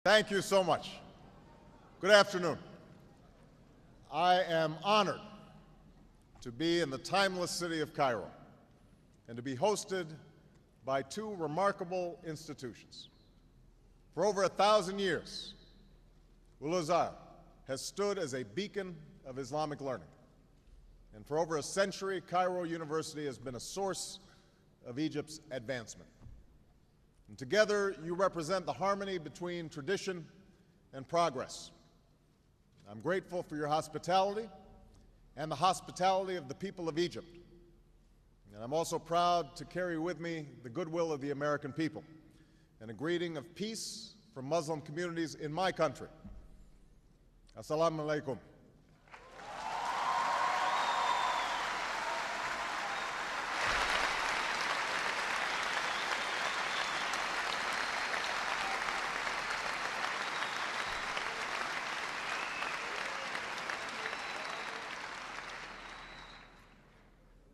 Thank you so much. Good afternoon. I am honored to be in the timeless city of Cairo and to be hosted by two remarkable institutions. For over 1,000 years, Al-Azhar has stood as a beacon of Islamic learning. And for over a century, Cairo University has been a source of Egypt's advancement. And together, you represent the harmony between tradition and progress. I'm grateful for your hospitality and the hospitality of the people of Egypt. And I'm also proud to carry with me the goodwill of the American people and a greeting of peace from Muslim communities in my country. Assalaamu, alaykum.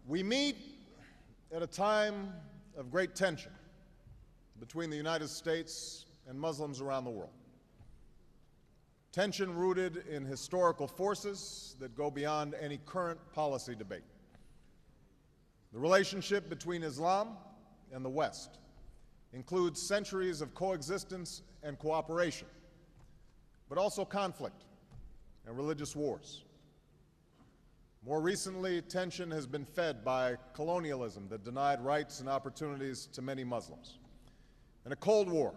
We meet at a time of great tension between the United States and Muslims around the world. Tension rooted in historical forces that go beyond any current policy debate. The relationship between Islam and the West includes centuries of coexistence and cooperation, but also conflict and religious wars. More recently, tension has been fed by colonialism that denied rights and opportunities to many Muslims, and a Cold War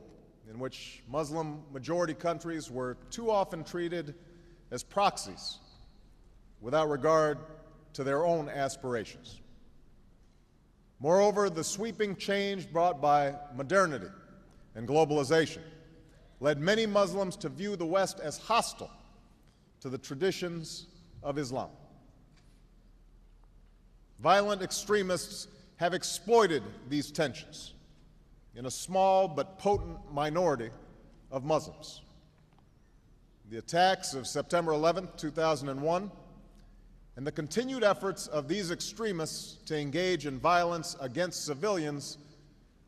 in which Muslim-majority countries were too often treated as proxies without regard to their own aspirations. Moreover, the sweeping change brought by modernity and globalization led many Muslims to view the West as hostile to the traditions of Islam. Violent extremists have exploited these tensions in a small but potent minority of Muslims. The attacks of September 11, 2001, and the continued efforts of these extremists to engage in violence against civilians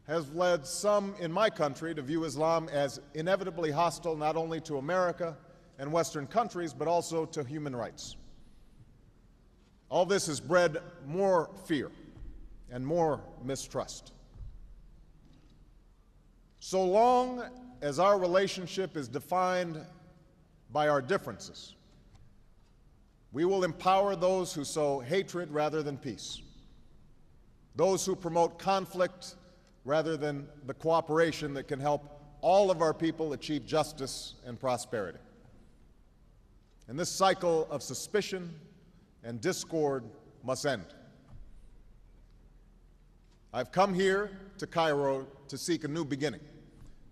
has led some in my country to view Islam as inevitably hostile not only to America and Western countries, but also to human rights. All this has bred more fear and more mistrust. So long as our relationship is defined by our differences, we will empower those who sow hatred rather than peace, those who promote conflict rather than the cooperation that can help all of our people achieve justice and prosperity. And this cycle of suspicion and discord must end. I've come here to Cairo to seek a new beginning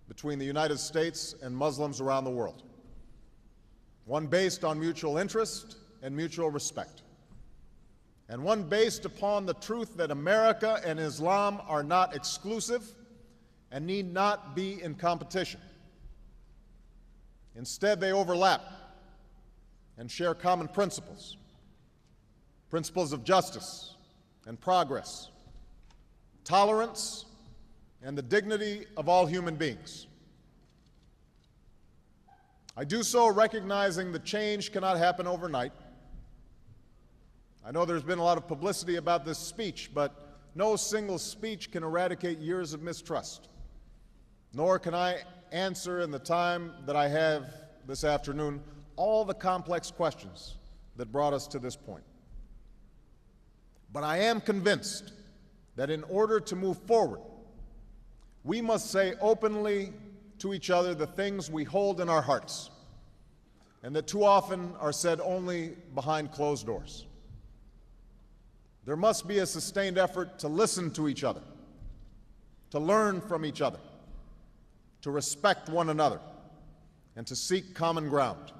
between the United States and Muslims around the world, one based on mutual interest and mutual respect, and one based upon the truth that America and Islam are not exclusive and need not be in competition. Instead, they overlap and share common principles of justice and progress, tolerance, and the dignity of all human beings. I do so recognizing that change cannot happen overnight. I know there's been a lot of publicity about this speech, but no single speech can eradicate years of mistrust, nor can I answer in the time that I have this afternoon all the complex questions that brought us to this point. But I am convinced that in order to move forward, we must say openly to each other the things we hold in our hearts, and that too often are said only behind closed doors. There must be a sustained effort to listen to each other, to learn from each other, to respect one another, and to seek common ground.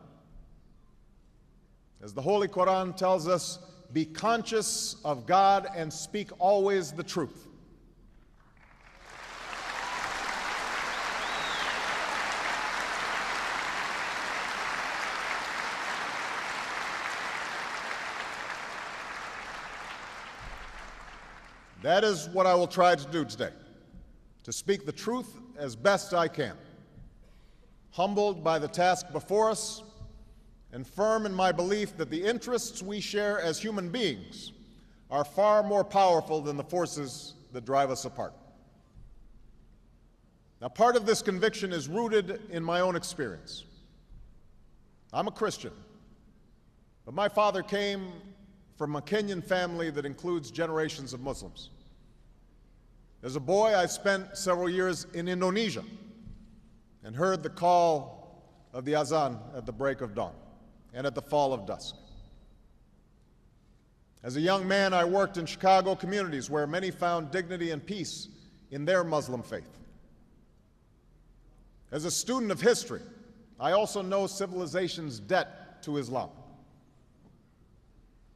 As the Holy Quran tells us, be conscious of God and speak always the truth. That is what I will try to do today, to speak the truth as best I can, humbled by the task before us, and firm in my belief that the interests we share as human beings are far more powerful than the forces that drive us apart. Now, part of this conviction is rooted in my own experience. I'm a Christian, but my father came from a Kenyan family that includes generations of Muslims. As a boy, I spent several years in Indonesia and heard the call of the Azan at the break of dawn and at the fall of dusk. As a young man, I worked in Chicago communities where many found dignity and peace in their Muslim faith. As a student of history, I also know civilization's debt to Islam.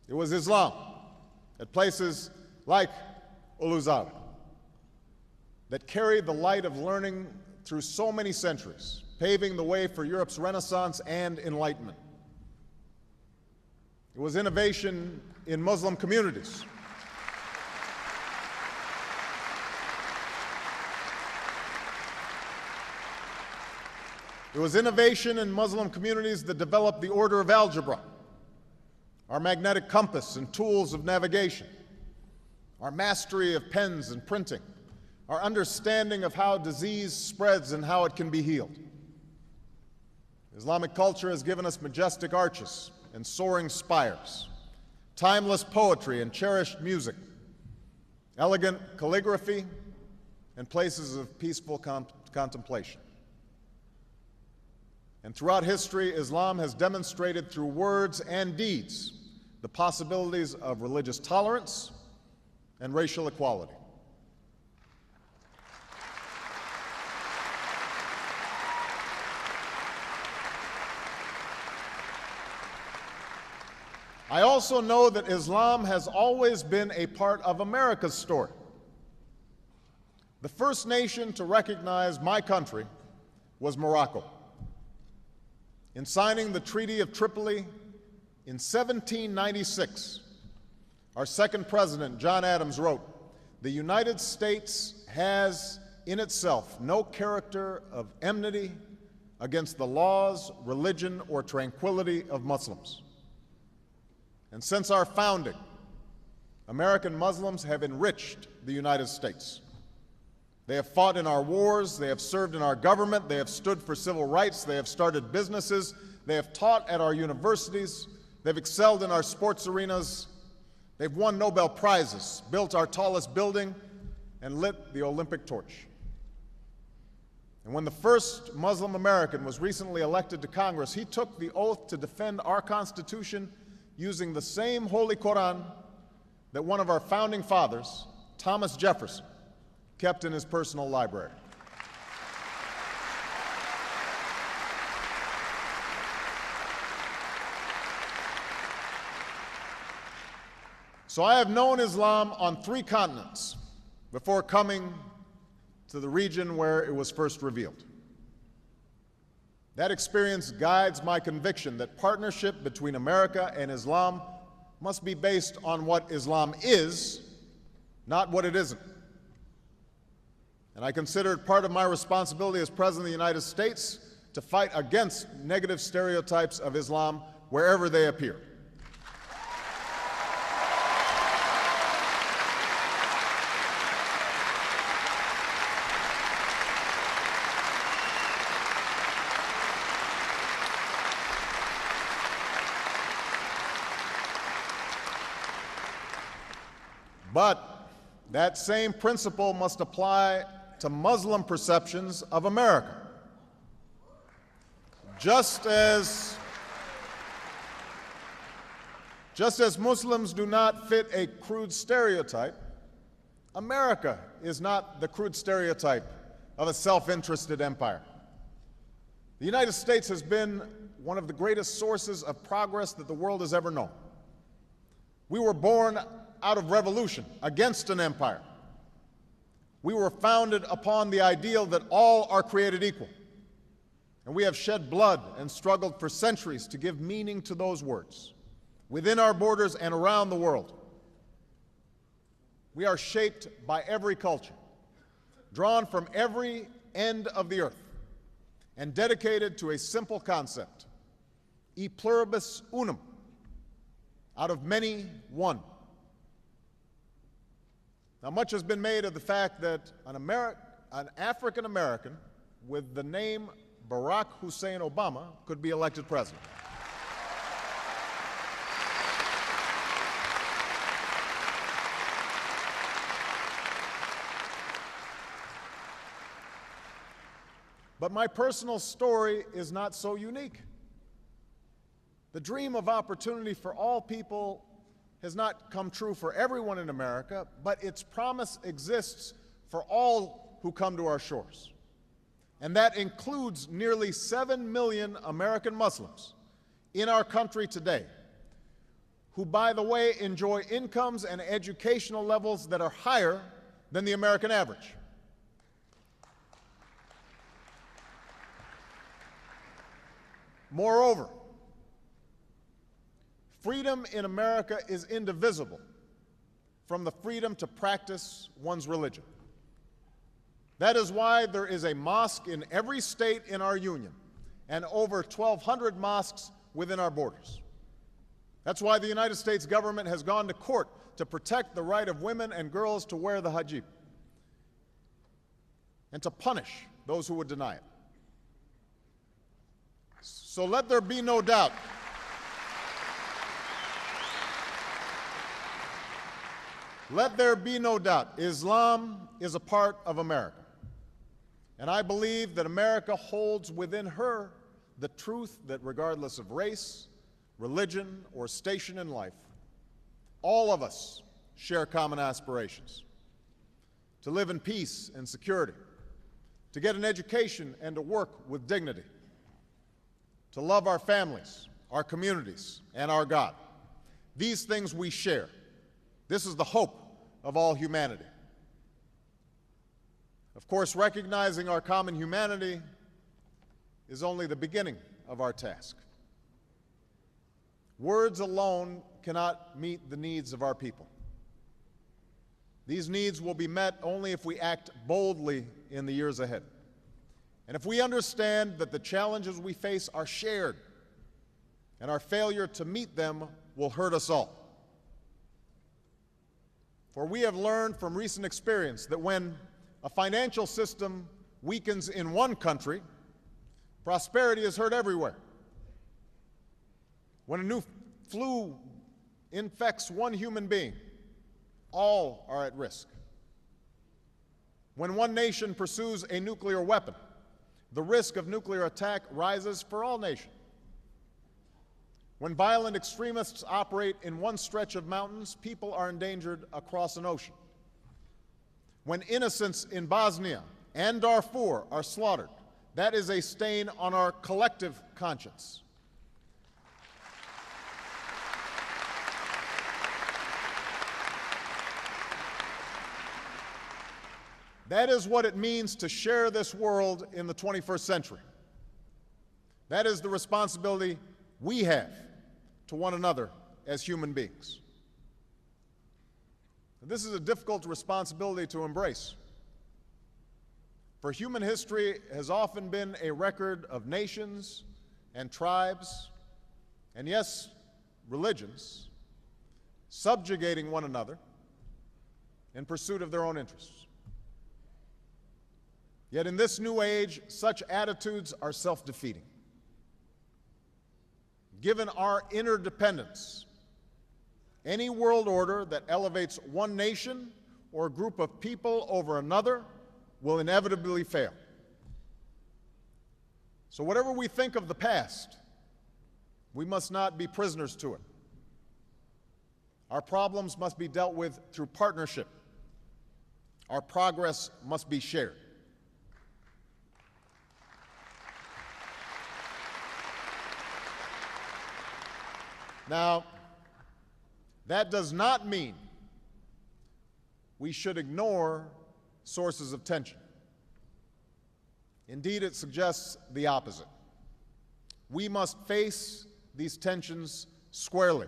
It was Islam at places like Al-Azhar that carried the light of learning through so many centuries, paving the way for Europe's Renaissance and Enlightenment. It was innovation in Muslim communities. It was innovation in Muslim communities that developed the order of algebra, our magnetic compass and tools of navigation, our mastery of pens and printing, our understanding of how disease spreads and how it can be healed. Islamic culture has given us majestic arches and soaring spires, timeless poetry and cherished music, elegant calligraphy, and places of peaceful contemplation. And throughout history, Islam has demonstrated through words and deeds the possibilities of religious tolerance and racial equality. I also know that Islam has always been a part of America's story. The first nation to recognize my country was Morocco. In signing the Treaty of Tripoli in 1796, our second president, John Adams, wrote, "The United States has in itself no character of enmity against the laws, religion, or tranquility of Muslims." And since our founding, American Muslims have enriched the United States. They have fought in our wars, they have served in our government, they have stood for civil rights, they have started businesses, they have taught at our universities, they've excelled in our sports arenas, they've won Nobel Prizes, built our tallest building, and lit the Olympic torch. And when the first Muslim American was recently elected to Congress, he took the oath to defend our Constitution using the same Holy Quran that one of our founding fathers, Thomas Jefferson, kept in his personal library. So I have known Islam on 3 continents before coming to the region where it was first revealed. That experience guides my conviction that partnership between America and Islam must be based on what Islam is, not what it isn't. And I consider it part of my responsibility as President of the United States to fight against negative stereotypes of Islam wherever they appear. But that same principle must apply to Muslim perceptions of America. Just as Muslims do not fit a crude stereotype, America is not the crude stereotype of a self-interested empire. The United States has been one of the greatest sources of progress that the world has ever known. We were born out of revolution against an empire. We were founded upon the ideal that all are created equal. And we have shed blood and struggled for centuries to give meaning to those words, within our borders and around the world. We are shaped by every culture, drawn from every end of the earth, and dedicated to a simple concept, e pluribus unum, out of many, one. Now, much has been made of the fact that an African American with the name Barack Hussein Obama could be elected president. But my personal story is not so unique. The dream of opportunity for all people has not come true for everyone in America, but its promise exists for all who come to our shores. And that includes nearly 7 million American Muslims in our country today, who, by the way, enjoy incomes and educational levels that are higher than the American average. Moreover, freedom in America is indivisible from the freedom to practice one's religion. That is why there is a mosque in every state in our union and over 1,200 mosques within our borders. That's why the United States government has gone to court to protect the right of women and girls to wear the hijab and to punish those who would deny it. So let there be no doubt. Let there be no doubt, Islam is a part of America. And I believe that America holds within her the truth that regardless of race, religion, or station in life, all of us share common aspirations. To live in peace and security, to get an education and to work with dignity, to love our families, our communities, and our God. These things we share. This is the hope of all humanity. Of course, recognizing our common humanity is only the beginning of our task. Words alone cannot meet the needs of our people. These needs will be met only if we act boldly in the years ahead. And if we understand that the challenges we face are shared, and our failure to meet them will hurt us all. For we have learned from recent experience that when a financial system weakens in one country, prosperity is hurt everywhere. When a new flu infects one human being, all are at risk. When one nation pursues a nuclear weapon, the risk of nuclear attack rises for all nations. When violent extremists operate in one stretch of mountains, people are endangered across an ocean. When innocents in Bosnia and Darfur are slaughtered, that is a stain on our collective conscience. That is what it means to share this world in the 21st century. That is the responsibility we have to one another as human beings. This is a difficult responsibility to embrace. For human history has often been a record of nations and tribes, and yes, religions, subjugating one another in pursuit of their own interests. Yet in this new age, such attitudes are self-defeating. Given our interdependence, any world order that elevates one nation or group of people over another will inevitably fail. So whatever we think of the past, we must not be prisoners to it. Our problems must be dealt with through partnership. Our progress must be shared. Now, that does not mean we should ignore sources of tension. Indeed, it suggests the opposite. We must face these tensions squarely.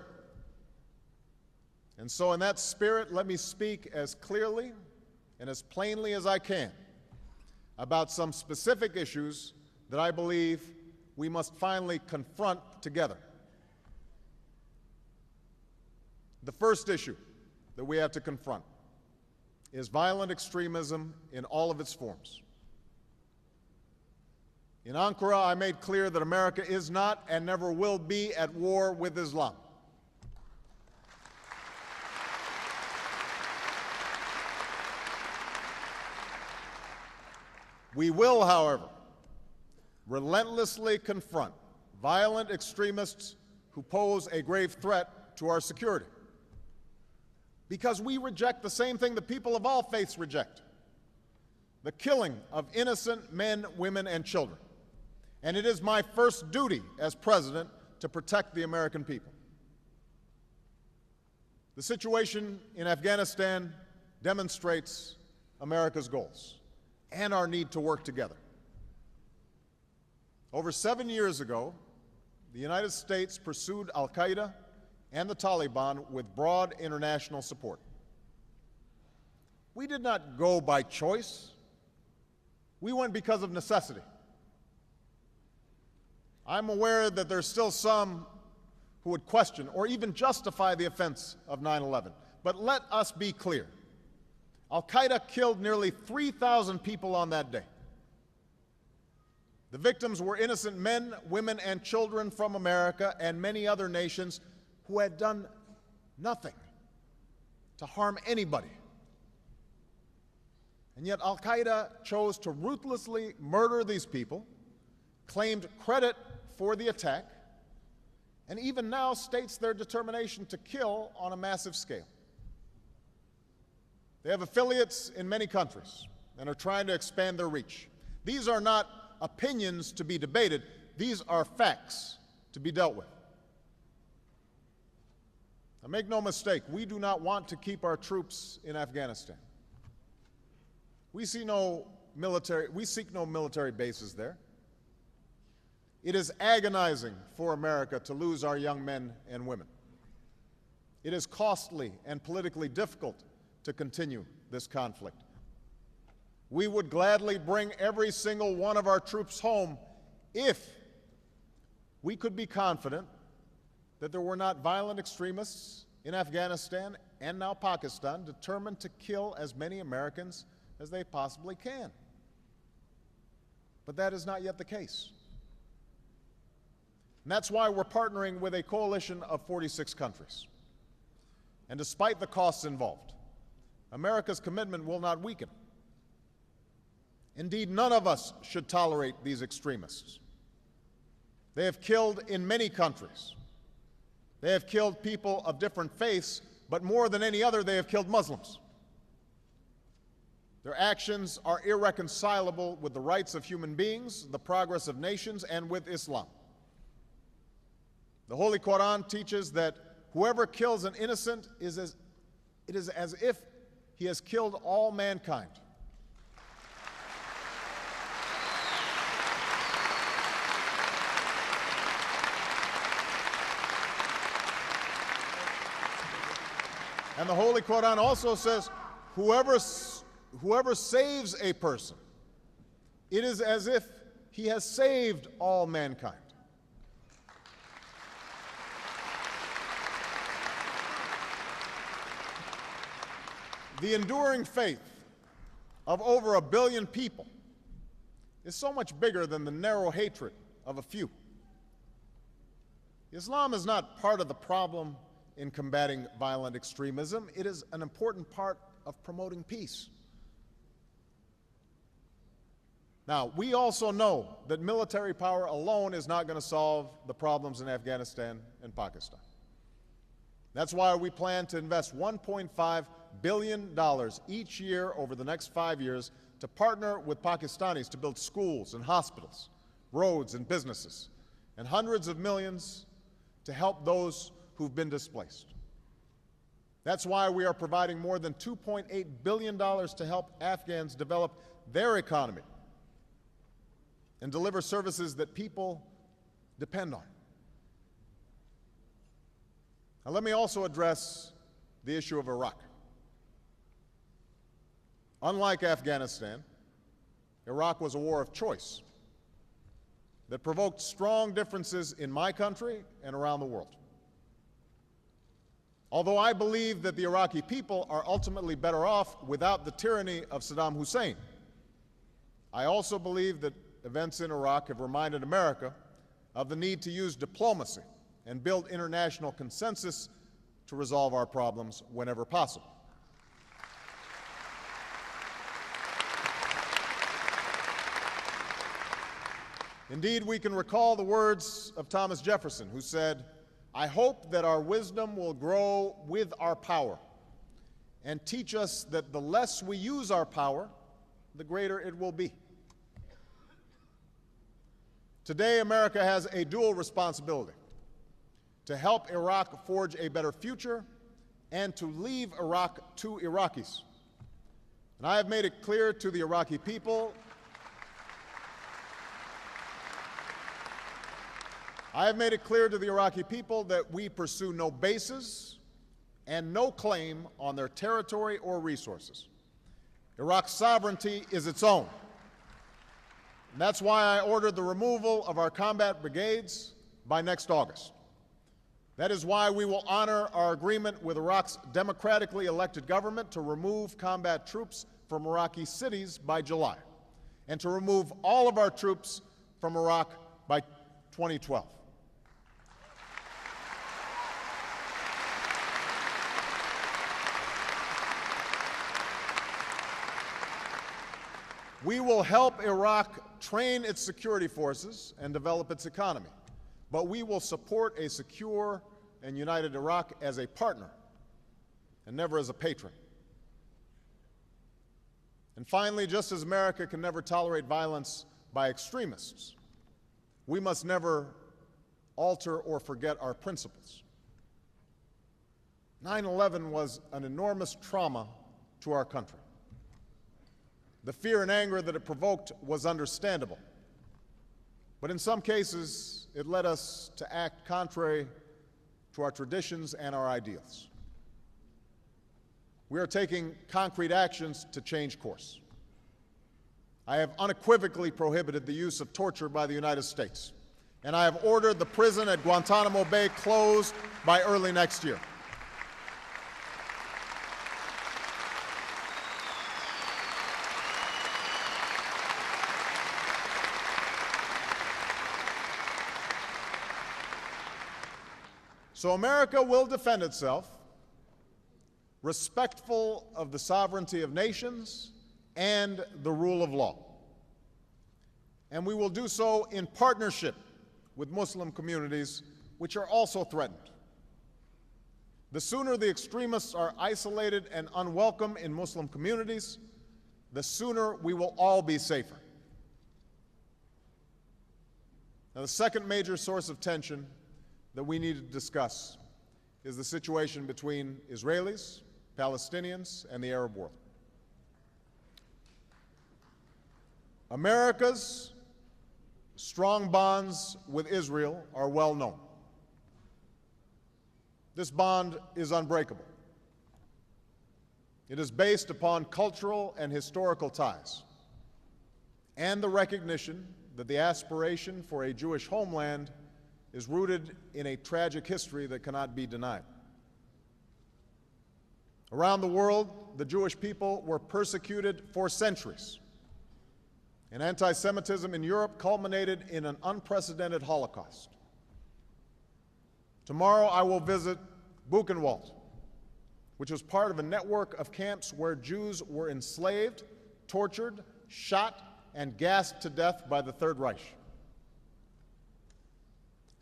And so in that spirit, let me speak as clearly and as plainly as I can about some specific issues that I believe we must finally confront together. The first issue that we have to confront is violent extremism in all of its forms. In Ankara, I made clear that America is not and never will be at war with Islam. We will, however, relentlessly confront violent extremists who pose a grave threat to our security, because we reject the same thing that people of all faiths reject: the killing of innocent men, women, and children. And it is my first duty as president to protect the American people. The situation in Afghanistan demonstrates America's goals and our need to work together. Over 7 years ago, the United States pursued Al-Qaeda and the Taliban with broad international support. We did not go by choice. We went because of necessity. I'm aware that there's still some who would question or even justify the offense of 9/11. But let us be clear. Al-Qaeda killed nearly 3,000 people on that day. The victims were innocent men, women, and children from America and many other nations who had done nothing to harm anybody. And yet Al-Qaeda chose to ruthlessly murder these people, claimed credit for the attack, and even now states their determination to kill on a massive scale. They have affiliates in many countries and are trying to expand their reach. These are not opinions to be debated. These are facts to be dealt with. Now, make no mistake, we do not want to keep our troops in Afghanistan. We seek no military bases there. It is agonizing for America to lose our young men and women. It is costly and politically difficult to continue this conflict. We would gladly bring every single one of our troops home if we could be confident that there were not violent extremists in Afghanistan and now Pakistan determined to kill as many Americans as they possibly can. But that is not yet the case. And that's why we're partnering with a coalition of 46 countries. And despite the costs involved, America's commitment will not weaken. Indeed, none of us should tolerate these extremists. They have killed in many countries. They have killed people of different faiths, but more than any other, they have killed Muslims. Their actions are irreconcilable with the rights of human beings, the progress of nations, and with Islam. The Holy Quran teaches that whoever kills an innocent it is as if he has killed all mankind. And the Holy Quran also says, whoever saves a person, it is as if he has saved all mankind. The enduring faith of over 1 billion people is so much bigger than the narrow hatred of a few. Islam is not part of the problem in combating violent extremism. It is an important part of promoting peace. Now, we also know that military power alone is not going to solve the problems in Afghanistan and Pakistan. That's why we plan to invest $1.5 billion each year over the next 5 years to partner with Pakistanis to build schools and hospitals, roads and businesses, and hundreds of millions to help those who've been displaced. That's why we are providing more than $2.8 billion to help Afghans develop their economy and deliver services that people depend on. Now, let me also address the issue of Iraq. Unlike Afghanistan, Iraq was a war of choice. that provoked strong differences in my country and around the world. Although I believe that the Iraqi people are ultimately better off without the tyranny of Saddam Hussein, I also believe that events in Iraq have reminded America of the need to use diplomacy and build international consensus to resolve our problems whenever possible. Indeed, we can recall the words of Thomas Jefferson, who said, "I hope that our wisdom will grow with our power and teach us that the less we use our power, the greater it will be." Today, America has a dual responsibility: to help Iraq forge a better future and to leave Iraq to Iraqis. And I have made it clear to the Iraqi people that we pursue no bases and no claim on their territory or resources. Iraq's sovereignty is its own. And that's why I ordered the removal of our combat brigades by next August. That is why we will honor our agreement with Iraq's democratically elected government to remove combat troops from Iraqi cities by July, and to remove all of our troops from Iraq by 2012. We will help Iraq train its security forces and develop its economy, but we will support a secure and united Iraq as a partner and never as a patron. And finally, just as America can never tolerate violence by extremists, we must never alter or forget our principles. 9/11 was an enormous trauma to our country. The fear and anger that it provoked was understandable, but in some cases, it led us to act contrary to our traditions and our ideals. We are taking concrete actions to change course. I have unequivocally prohibited the use of torture by the United States, and I have ordered the prison at Guantanamo Bay closed by early next year. So America will defend itself, respectful of the sovereignty of nations and the rule of law. And we will do so in partnership with Muslim communities, which are also threatened. The sooner the extremists are isolated and unwelcome in Muslim communities, the sooner we will all be safer. Now, the second major source of tension that we need to discuss is the situation between Israelis, Palestinians, and the Arab world. America's strong bonds with Israel are well known. This bond is unbreakable. It is based upon cultural and historical ties, and the recognition that the aspiration for a Jewish homeland is rooted in a tragic history that cannot be denied. Around the world, the Jewish people were persecuted for centuries, and anti-Semitism in Europe culminated in an unprecedented Holocaust. Tomorrow I will visit Buchenwald, which was part of a network of camps where Jews were enslaved, tortured, shot, and gassed to death by the Third Reich.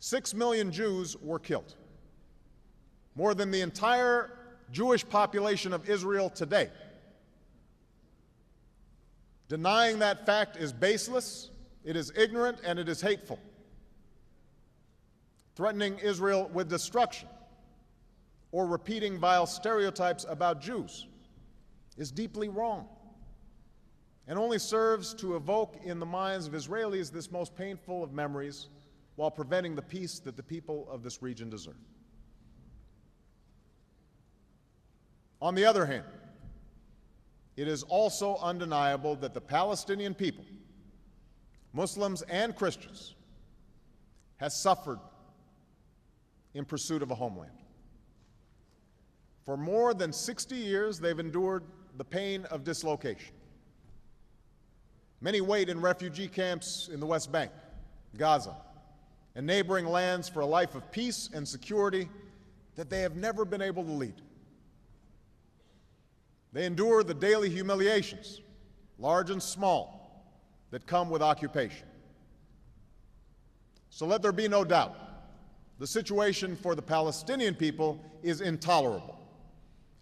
6 million Jews were killed, more than the entire Jewish population of Israel today. Denying that fact is baseless, it is ignorant, and it is hateful. Threatening Israel with destruction or repeating vile stereotypes about Jews is deeply wrong and only serves to evoke in the minds of Israelis this most painful of memories, while preventing the peace that the people of this region deserve. On the other hand, it is also undeniable that the Palestinian people, Muslims and Christians, has suffered in pursuit of a homeland. For more than 60 years, they've endured the pain of dislocation. Many wait in refugee camps in the West Bank, Gaza, and neighboring lands for a life of peace and security that they have never been able to lead. They endure the daily humiliations, large and small, that come with occupation. So let there be no doubt, the situation for the Palestinian people is intolerable,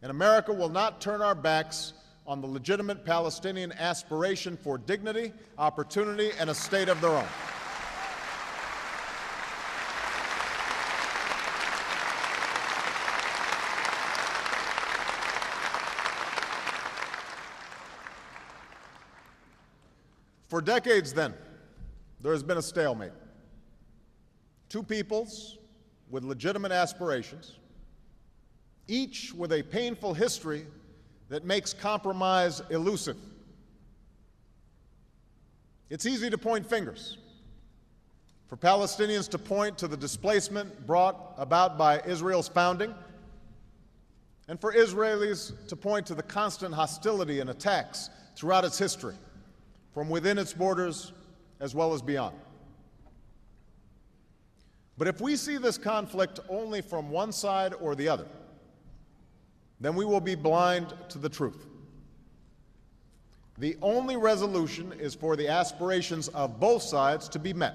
and America will not turn our backs on the legitimate Palestinian aspiration for dignity, opportunity, and a state of their own. For decades, then, there has been a stalemate. Two peoples with legitimate aspirations, each with a painful history that makes compromise elusive. It's easy to point fingers. For Palestinians to point to the displacement brought about by Israel's founding, and for Israelis to point to the constant hostility and attacks throughout its history, from within its borders as well as beyond. But if we see this conflict only from one side or the other, then we will be blind to the truth. The only resolution is for the aspirations of both sides to be met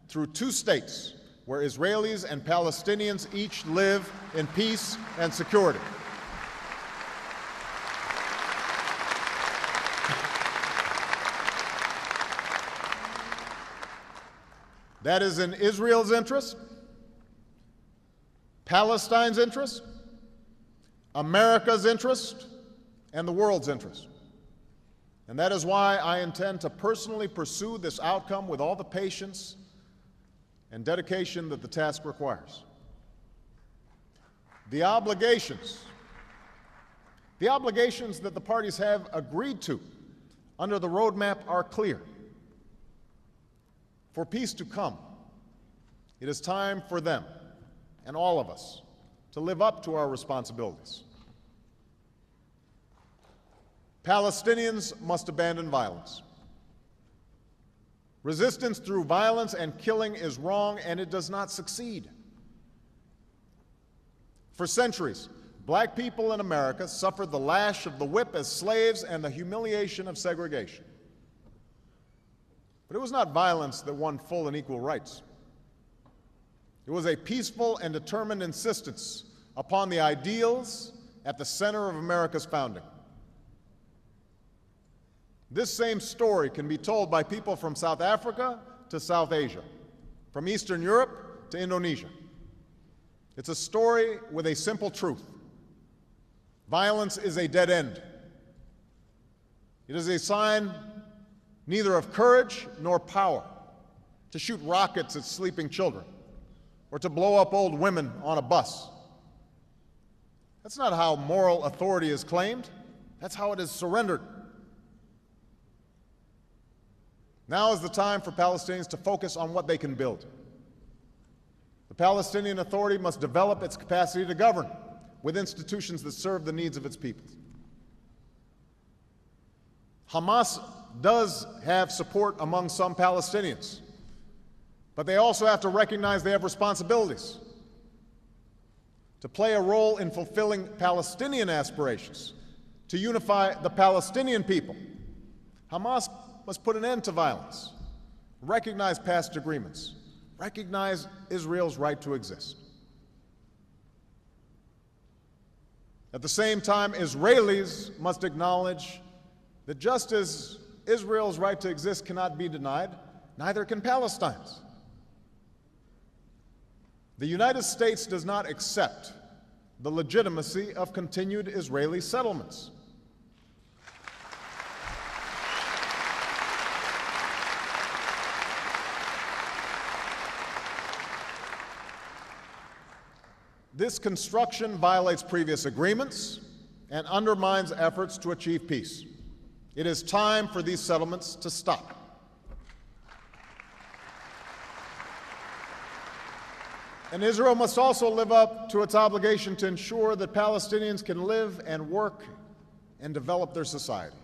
through two states where Israelis and Palestinians each live in peace and security. That is in Israel's interest, Palestine's interest, America's interest, and the world's interest. And that is why I intend to personally pursue this outcome with all the patience and dedication that the task requires. The obligations that the parties have agreed to under the roadmap are clear. For peace to come, it is time for them and all of us to live up to our responsibilities. Palestinians must abandon violence. Resistance through violence and killing is wrong, and it does not succeed. For centuries, black people in America suffered the lash of the whip as slaves and the humiliation of segregation. But it was not violence that won full and equal rights. It was a peaceful and determined insistence upon the ideals at the center of America's founding. This same story can be told by people from South Africa to South Asia, from Eastern Europe to Indonesia. It's a story with a simple truth. Violence is a dead end. It is a sign neither of courage nor power to shoot rockets at sleeping children or to blow up old women on a bus. That's not how moral authority is claimed. That's how it is surrendered. Now is the time for Palestinians to focus on what they can build. The Palestinian Authority must develop its capacity to govern with institutions that serve the needs of its people. Hamas does have support among some Palestinians, but they also have to recognize they have responsibilities to play a role in fulfilling Palestinian aspirations, to unify the Palestinian people. Hamas must put an end to violence, recognize past agreements, recognize Israel's right to exist. At the same time, Israelis must acknowledge that just as Israel's right to exist cannot be denied, neither can Palestine's. The United States does not accept the legitimacy of continued Israeli settlements. This construction violates previous agreements and undermines efforts to achieve peace. It is time for these settlements to stop. And Israel must also live up to its obligation to ensure that Palestinians can live and work and develop their society.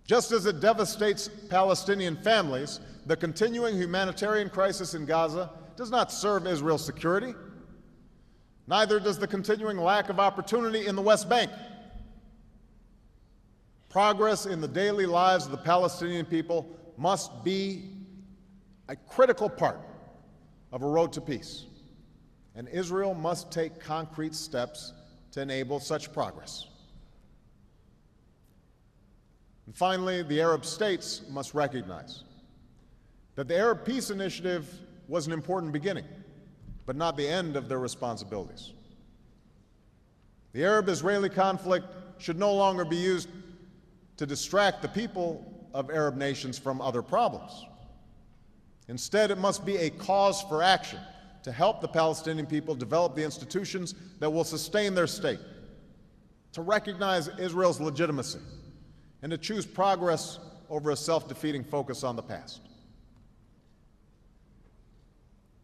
Just as it devastates Palestinian families, the continuing humanitarian crisis in Gaza does not serve Israel's security. Neither does the continuing lack of opportunity in the West Bank. Progress in the daily lives of the Palestinian people must be a critical part of a road to peace, and Israel must take concrete steps to enable such progress. And finally, the Arab states must recognize that the Arab Peace Initiative was an important beginning, but not the end of their responsibilities. The Arab-Israeli conflict should no longer be used to distract the people of Arab nations from other problems. Instead, it must be a cause for action to help the Palestinian people develop the institutions that will sustain their state, to recognize Israel's legitimacy, and to choose progress over a self-defeating focus on the past.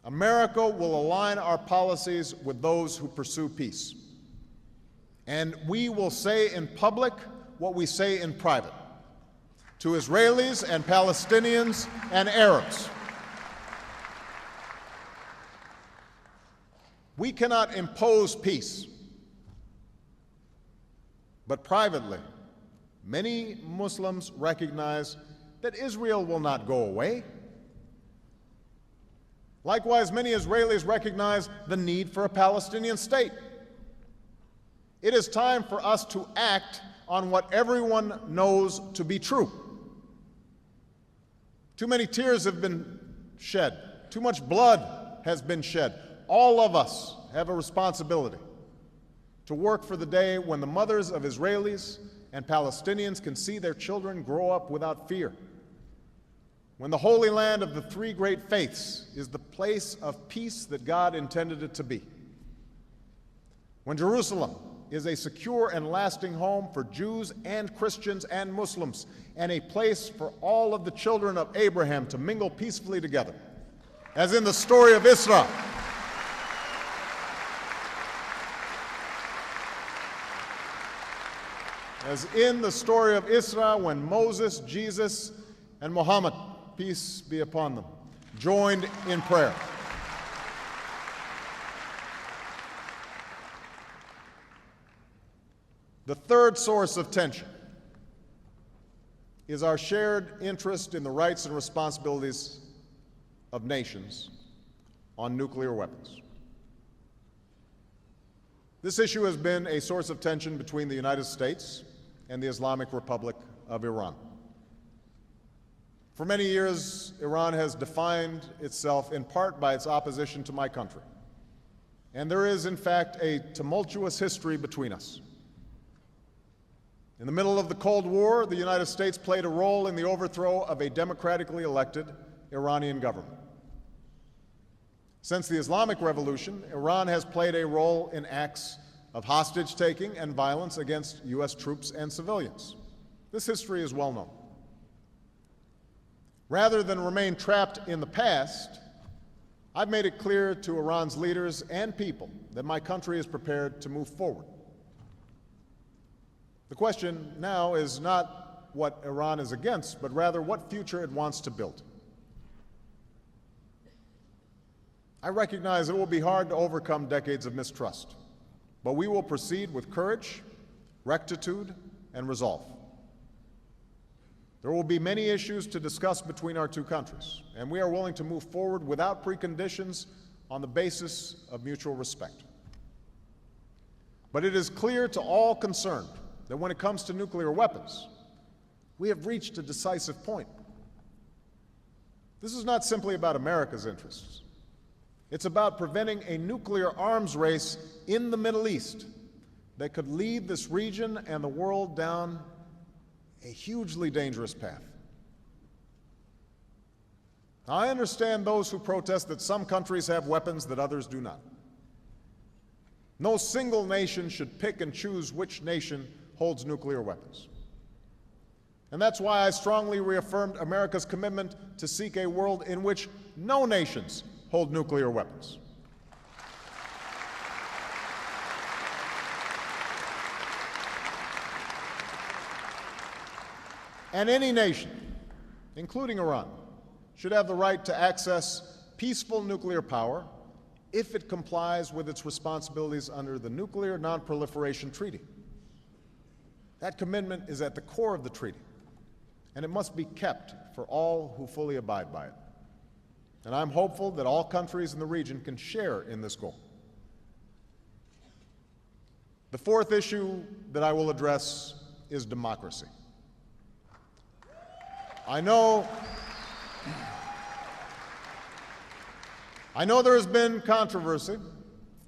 America will align our policies with those who pursue peace, and we will say in public what we say in private to Israelis and Palestinians and Arabs. We cannot impose peace, but privately, many Muslims recognize that Israel will not go away. Likewise, many Israelis recognize the need for a Palestinian state. It is time for us to act on what everyone knows to be true. Too many tears have been shed. Too much blood has been shed. All of us have a responsibility to work for the day when the mothers of Israelis and Palestinians can see their children grow up without fear. When the Holy Land of the three great faiths is the place of peace that God intended it to be. When Jerusalem is a secure and lasting home for Jews and Christians and Muslims, and a place for all of the children of Abraham to mingle peacefully together, as in the story of Isra. As in the story of Isra, when Moses, Jesus, and Muhammad, peace be upon them, joined in prayer. The third source of tension is our shared interest in the rights and responsibilities of nations on nuclear weapons. This issue has been a source of tension between the United States and the Islamic Republic of Iran. For many years, Iran has defined itself in part by its opposition to my country. And there is, in fact, a tumultuous history between us. In the middle of the Cold War, the United States played a role in the overthrow of a democratically elected Iranian government. Since the Islamic Revolution, Iran has played a role in acts of hostage-taking and violence against U.S. troops and civilians. This history is well known. Rather than remain trapped in the past, I've made it clear to Iran's leaders and people that my country is prepared to move forward. The question now is not what Iran is against, but rather what future it wants to build. I recognize it will be hard to overcome decades of mistrust, but we will proceed with courage, rectitude, and resolve. There will be many issues to discuss between our two countries, and we are willing to move forward without preconditions on the basis of mutual respect. But it is clear to all concerned that when it comes to nuclear weapons, we have reached a decisive point. This is not simply about America's interests. It's about preventing a nuclear arms race in the Middle East that could lead this region and the world down a hugely dangerous path. Now, I understand those who protest that some countries have weapons that others do not. No single nation should pick and choose which nation holds nuclear weapons. And that's why I strongly reaffirmed America's commitment to seek a world in which no nations hold nuclear weapons. And any nation, including Iran, should have the right to access peaceful nuclear power if it complies with its responsibilities under the Nuclear Non-Proliferation Treaty. That commitment is at the core of the treaty, and it must be kept for all who fully abide by it. And I'm hopeful that all countries in the region can share in this goal. The fourth issue that I will address is democracy. I know there has been controversy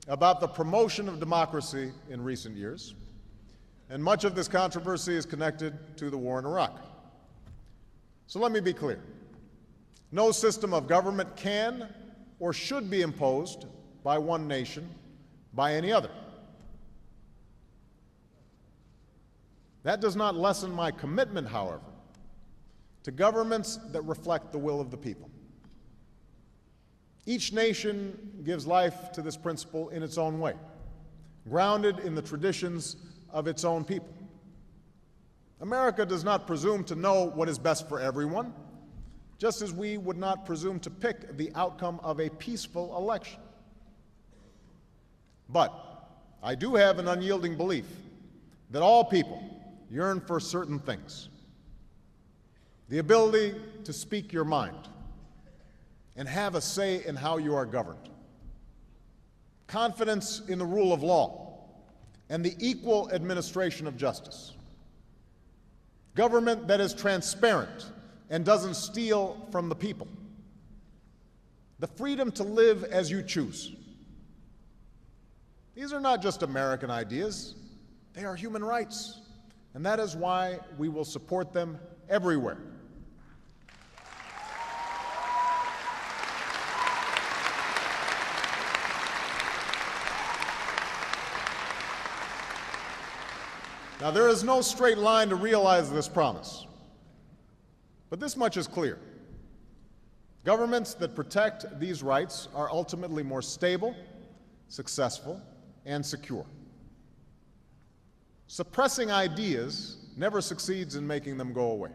about the promotion of democracy in recent years, and much of this controversy is connected to the war in Iraq. So let me be clear. No system of government can or should be imposed by one nation by any other. That does not lessen my commitment, however, to governments that reflect the will of the people. Each nation gives life to this principle in its own way, grounded in the traditions of its own people. America does not presume to know what is best for everyone, just as we would not presume to pick the outcome of a peaceful election. But I do have an unyielding belief that all people yearn for certain things: the ability to speak your mind and have a say in how you are governed, confidence in the rule of law and the equal administration of justice, government that is transparent and doesn't steal from the people, the freedom to live as you choose. These are not just American ideas, they are human rights, and that is why we will support them everywhere. Now, there is no straight line to realize this promise, but this much is clear. Governments that protect these rights are ultimately more stable, successful, and secure. Suppressing ideas never succeeds in making them go away.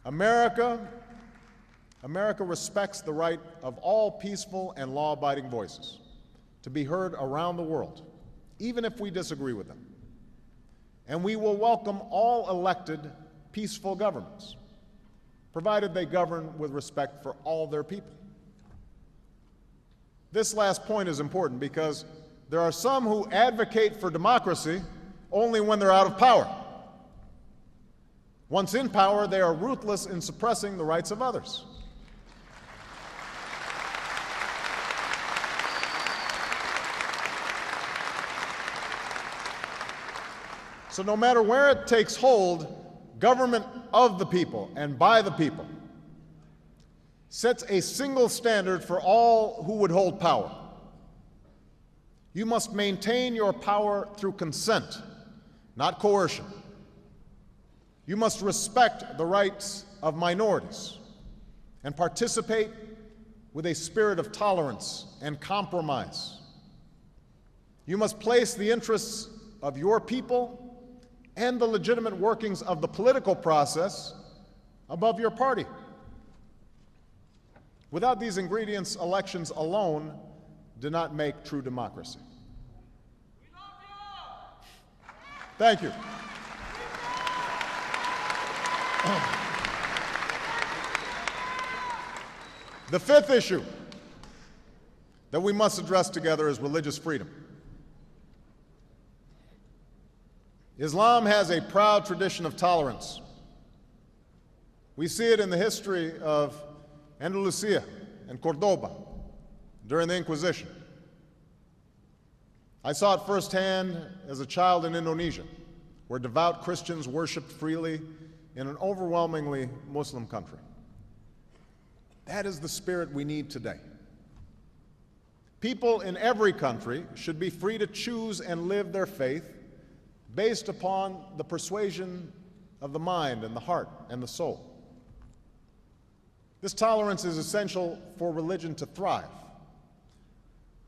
America respects the right of all peaceful and law-abiding voices to be heard around the world, even if we disagree with them. And we will welcome all elected, peaceful governments, provided they govern with respect for all their people. This last point is important because there are some who advocate for democracy only when they're out of power. Once in power, they are ruthless in suppressing the rights of others. So no matter where it takes hold, government of the people and by the people sets a single standard for all who would hold power. You must maintain your power through consent, not coercion. You must respect the rights of minorities and participate with a spirit of tolerance and compromise. You must place the interests of your people and the legitimate workings of the political process above your party. Without these ingredients, elections alone do not make true democracy. Thank you. The fifth issue that we must address together is religious freedom. Islam has a proud tradition of tolerance. We see it in the history of Andalusia and Cordoba during the Inquisition. I saw it firsthand as a child in Indonesia, where devout Christians worshiped freely in an overwhelmingly Muslim country. That is the spirit we need today. People in every country should be free to choose and live their faith based upon the persuasion of the mind and the heart and the soul. This tolerance is essential for religion to thrive,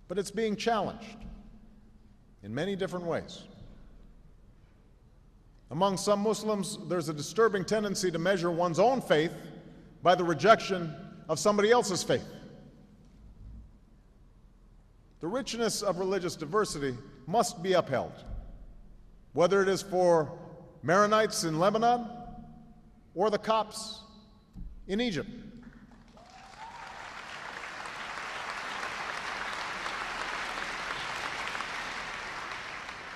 but it's being challenged in many different ways. Among some Muslims, there's a disturbing tendency to measure one's own faith by the rejection of somebody else's faith. The richness of religious diversity must be upheld, whether it is for Maronites in Lebanon or the Copts in Egypt.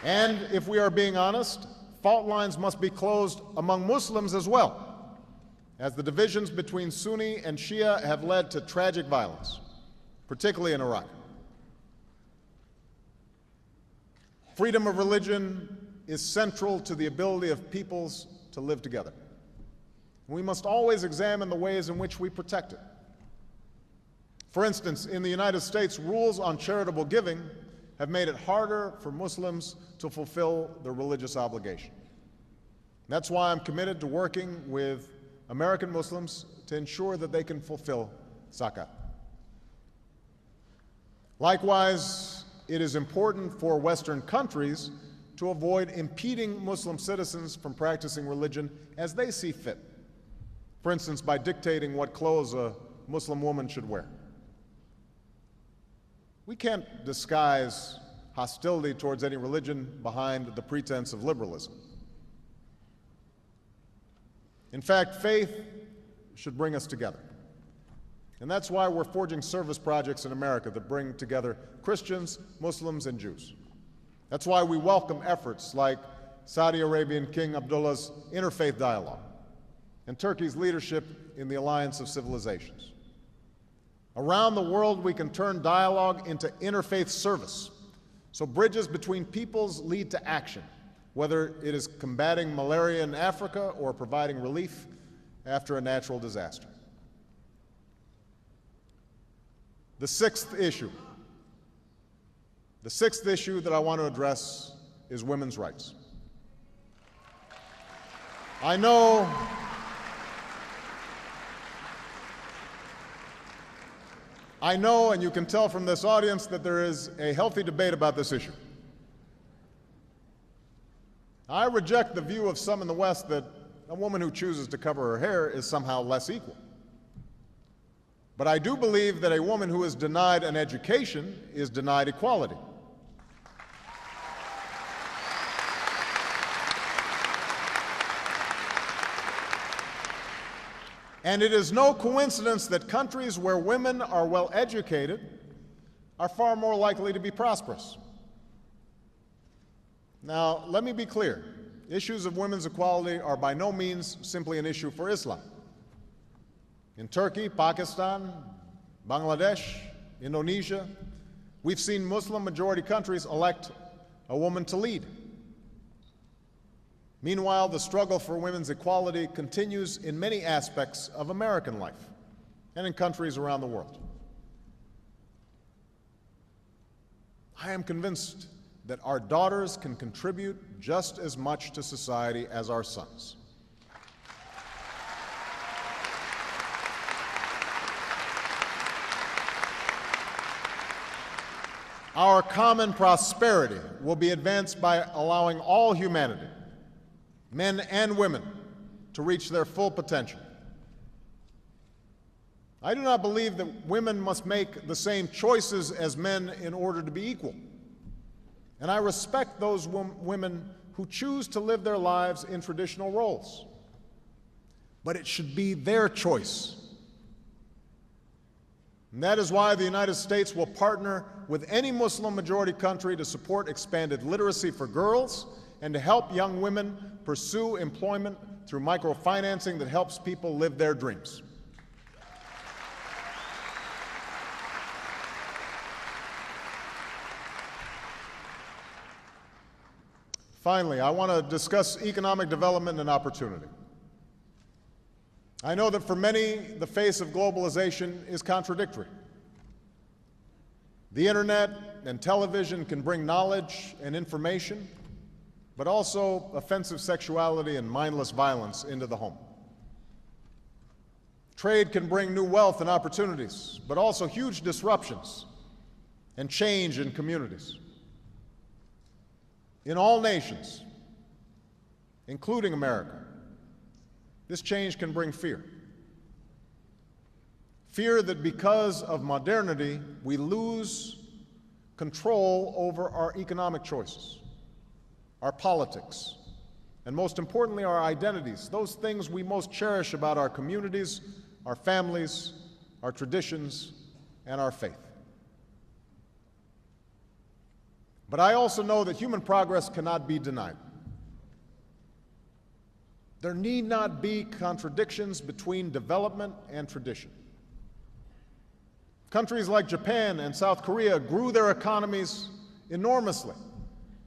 And if we are being honest, fault lines must be closed among Muslims as well, as the divisions between Sunni and Shia have led to tragic violence, particularly in Iraq. Freedom of religion is central to the ability of peoples to live together. We must always examine the ways in which we protect it. For instance, in the United States, rules on charitable giving have made it harder for Muslims to fulfill their religious obligation. That's why I'm committed to working with American Muslims to ensure that they can fulfill zakat. Likewise, it is important for Western countries to avoid impeding Muslim citizens from practicing religion as they see fit. For instance, by dictating what clothes a Muslim woman should wear. We can't disguise hostility towards any religion behind the pretense of liberalism. In fact, faith should bring us together. And that's why we're forging service projects in America that bring together Christians, Muslims, and Jews. That's why we welcome efforts like Saudi Arabian King Abdullah's interfaith dialogue and Turkey's leadership in the Alliance of Civilizations. Around the world, we can turn dialogue into interfaith service, so bridges between peoples lead to action, whether it is combating malaria in Africa or providing relief after a natural disaster. The sixth issue that I want to address is women's rights. I know and you can tell from this audience that there is a healthy debate about this issue. I reject the view of some in the West that a woman who chooses to cover her hair is somehow less equal. But I do believe that a woman who is denied an education is denied equality. And it is no coincidence that countries where women are well educated are far more likely to be prosperous. Now, let me be clear. Issues of women's equality are by no means simply an issue for Islam. In Turkey, Pakistan, Bangladesh, Indonesia, we've seen Muslim-majority countries elect a woman to lead. Meanwhile, the struggle for women's equality continues in many aspects of American life and in countries around the world. I am convinced that our daughters can contribute just as much to society as our sons. Our common prosperity will be advanced by allowing all humanity, men and women, to reach their full potential. I do not believe that women must make the same choices as men in order to be equal. And I respect those women who choose to live their lives in traditional roles. But it should be their choice. And that is why the United States will partner with any Muslim-majority country to support expanded literacy for girls and to help young women pursue employment through microfinancing that helps people live their dreams. Finally, I want to discuss economic development and opportunity. I know that for many, the face of globalization is contradictory. The internet and television can bring knowledge and information, but also offensive sexuality and mindless violence into the home. Trade can bring new wealth and opportunities, but also huge disruptions and change in communities. In all nations, including America, this change can bring fear. Fear that because of modernity, we lose control over our economic choices, our politics, and most importantly, our identities, those things we most cherish about our communities, our families, our traditions, and our faith. But I also know that human progress cannot be denied. There need not be contradictions between development and tradition. Countries like Japan and South Korea grew their economies enormously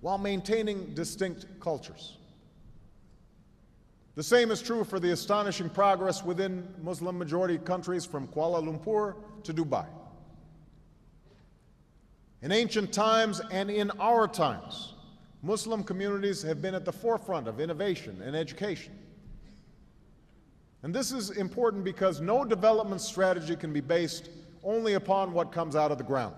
while maintaining distinct cultures. The same is true for the astonishing progress within Muslim-majority countries from Kuala Lumpur to Dubai. In ancient times and in our times, Muslim communities have been at the forefront of innovation and education. And this is important because no development strategy can be based only upon what comes out of the ground,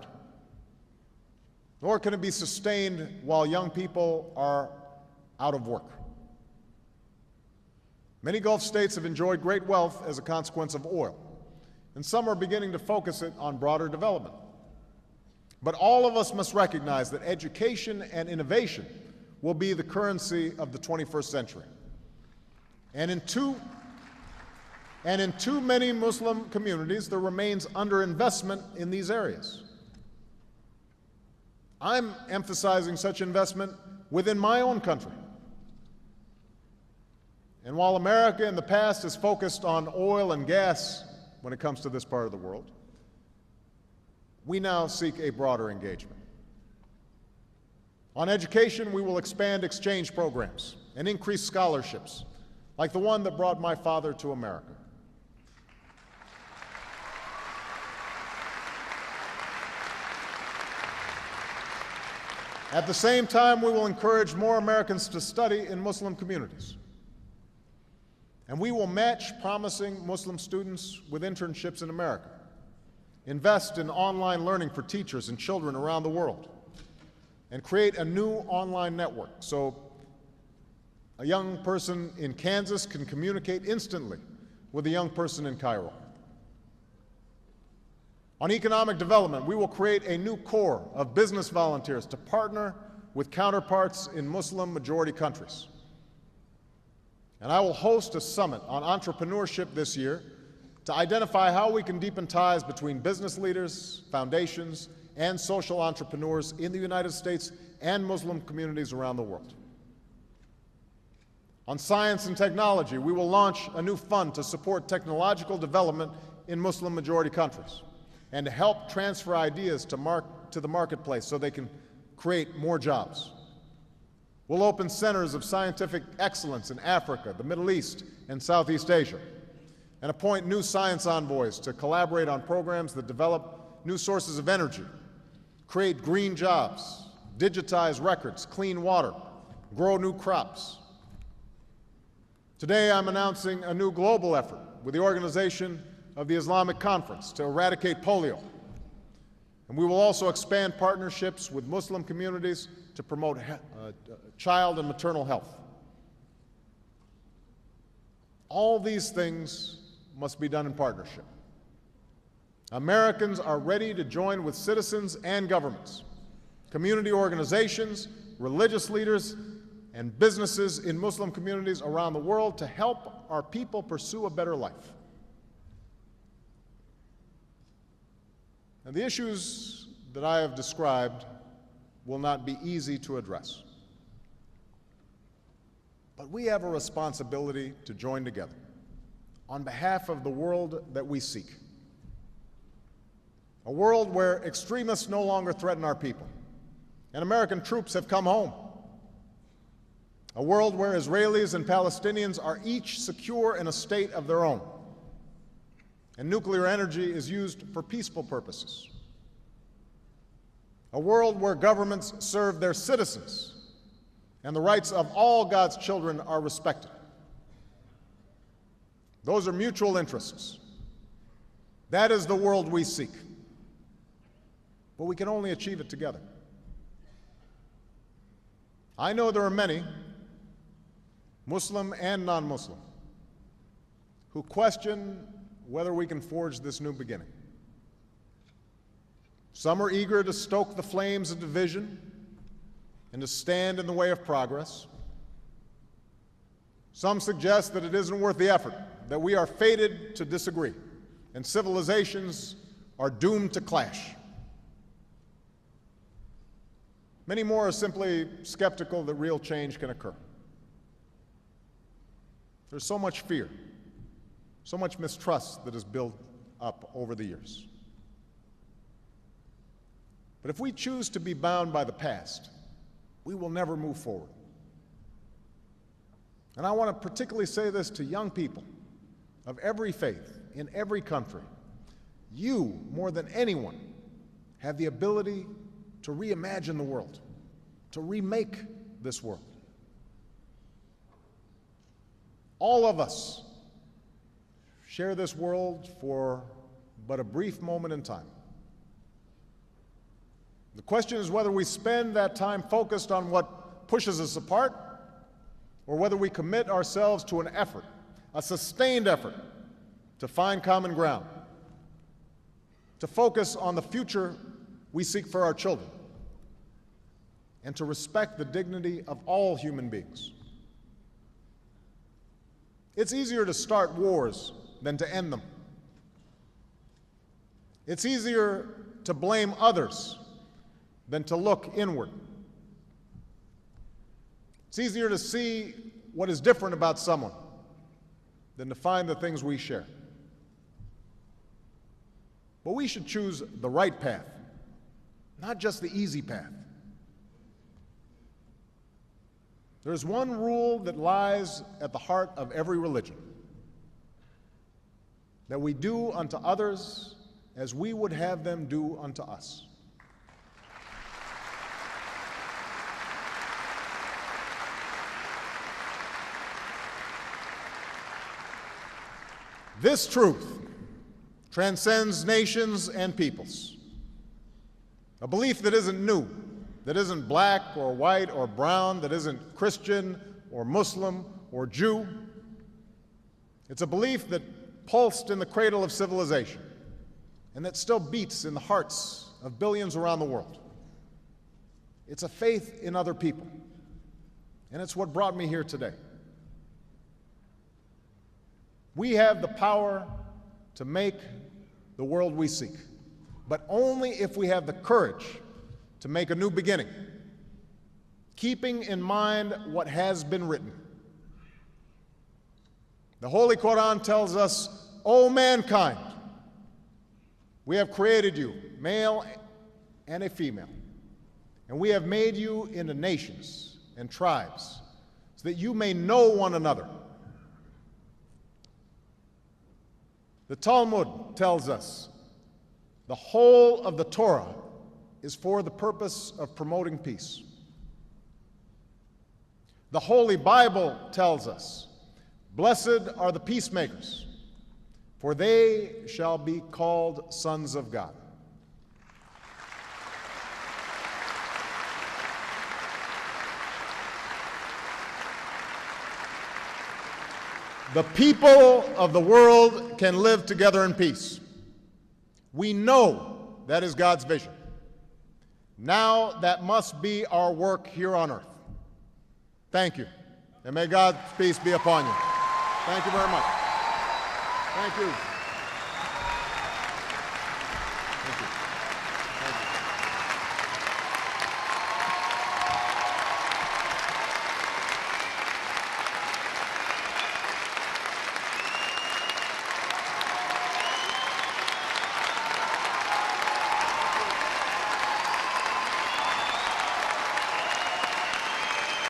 nor can it be sustained while young people are out of work. Many Gulf states have enjoyed great wealth as a consequence of oil, and some are beginning to focus it on broader development. But all of us must recognize that education and innovation will be the currency of the 21st century. And in too many Muslim communities, there remains underinvestment in these areas. I'm emphasizing such investment within my own country. And while America in the past has focused on oil and gas when it comes to this part of the world, we now seek a broader engagement. On education, we will expand exchange programs and increase scholarships, like the one that brought my father to America. At the same time, we will encourage more Americans to study in Muslim communities. And we will match promising Muslim students with internships in America, invest in online learning for teachers and children around the world, and create a new online network so a young person in Kansas can communicate instantly with a young person in Cairo. On economic development, we will create a new corps of business volunteers to partner with counterparts in Muslim-majority countries. And I will host a summit on entrepreneurship this year to identify how we can deepen ties between business leaders, foundations, and social entrepreneurs in the United States and Muslim communities around the world. On science and technology, we will launch a new fund to support technological development in Muslim-majority countries and to help transfer ideas to the marketplace so they can create more jobs. We'll open centers of scientific excellence in Africa, the Middle East, and Southeast Asia, and appoint new science envoys to collaborate on programs that develop new sources of energy, create green jobs, digitize records, clean water, grow new crops. Today, I'm announcing a new global effort with the organization of the Islamic Conference to eradicate polio. And we will also expand partnerships with Muslim communities to promote child and maternal health. All these things must be done in partnership. Americans are ready to join with citizens and governments, community organizations, religious leaders, and businesses in Muslim communities around the world to help our people pursue a better life. And the issues that I have described will not be easy to address. But we have a responsibility to join together on behalf of the world that we seek. A world where extremists no longer threaten our people and American troops have come home. A world where Israelis and Palestinians are each secure in a state of their own, and nuclear energy is used for peaceful purposes. A world where governments serve their citizens and the rights of all God's children are respected. Those are mutual interests That is the world we seek. But we can only achieve it together. I know there are many, Muslim and non-Muslim, who question whether we can forge this new beginning. Some are eager to stoke the flames of division and to stand in the way of progress. Some suggest that it isn't worth the effort, that we are fated to disagree, and civilizations are doomed to clash. Many more are simply skeptical that real change can occur. There's so much fear, so much mistrust that has built up over the years. But if we choose to be bound by the past, we will never move forward. And I want to particularly say this to young people of every faith, in every country. You, more than anyone, have the ability to reimagine the world, to remake this world. All of us share this world for but a brief moment in time. The question is whether we spend that time focused on what pushes us apart, or whether we commit ourselves to an effort, a sustained effort, to find common ground, to focus on the future we seek for our children, and to respect the dignity of all human beings. It's easier to start wars than to end them. It's easier to blame others than to look inward. It's easier to see what is different about someone than to find the things we share. But we should choose the right path, not just the easy path. There's one rule that lies at the heart of every religion: that we do unto others as we would have them do unto us. This truth transcends nations and peoples. A belief that isn't new, that isn't black or white or brown, that isn't Christian or Muslim or Jew. It's a belief that pulsed in the cradle of civilization and that still beats in the hearts of billions around the world. It's a faith in other people, and it's what brought me here today. We have the power to make the world we seek, but only if we have the courage to make a new beginning, keeping in mind what has been written. The Holy Quran tells us, "O mankind, we have created you, male and a female, and we have made you into nations and tribes, so that you may know one another." The Talmud tells us the whole of the Torah is for the purpose of promoting peace. The Holy Bible tells us, "Blessed are the peacemakers, for they shall be called sons of God." The people of the world can live together in peace. We know that is God's vision. Now that must be our work here on earth. Thank you, and may God's peace be upon you. Thank you very much. Thank you. Thank you.